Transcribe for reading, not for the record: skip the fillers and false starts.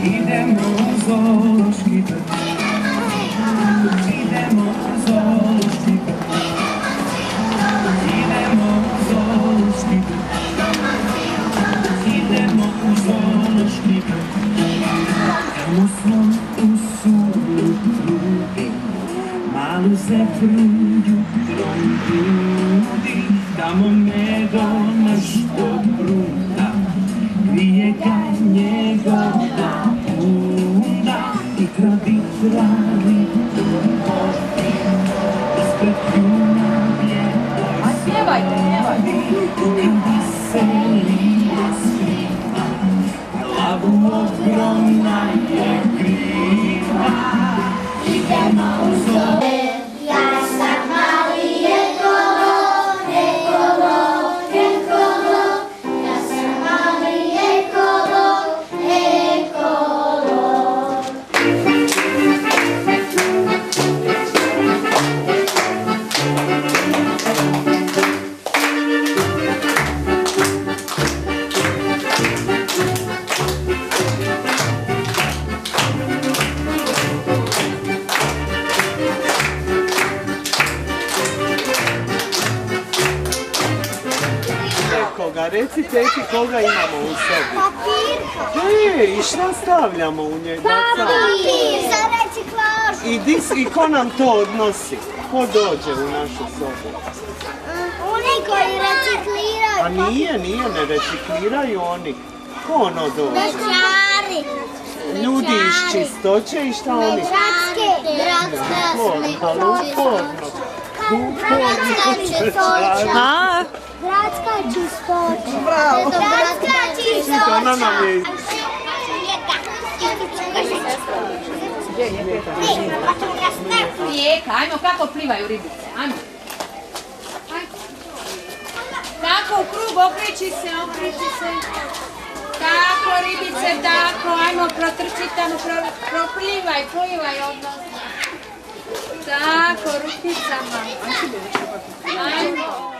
Idemo u zoološki vrt. Idemo u zoološki vrt. Idemo u zoološki vrt. Idemo u zoološki vrt. Tamo slon u sulu ljubi, malu zebruju ljudi. Tamo medo naš dobruta, grije ga njegova bunda. I krabi travi moždi, ispred kljuna bijeloj slavi. Kad veselije skriva, glavu ogromna je kriva. Idemo u zoo. Ja sam mali ekolo, ekolo, ekolo. Ja sam mali ekolo, ekolo. Koga, reci teti koga imamo u sobi. Papir. I šta stavljamo u njega? Papir za reciklažu. I ko nam to odnosi? Ko dođe u našu sobu? Oni koji recikliraju. A nije, ne recikliraju oni. Ko ono dođe? Mečari. Ljudi iz čistoće i šta oni? Gradska Uporno. čistoća. Gradska čistoća. Bravo. Gradska čistoća. Ona nam je... Rijeka, ajmo kako plivaju ribice, ajmo. Tako u krug, okreći se. Tako ribice, tako, ajmo protrči tamo, plivaj odnosno. Tako, rukicama. Ajmo.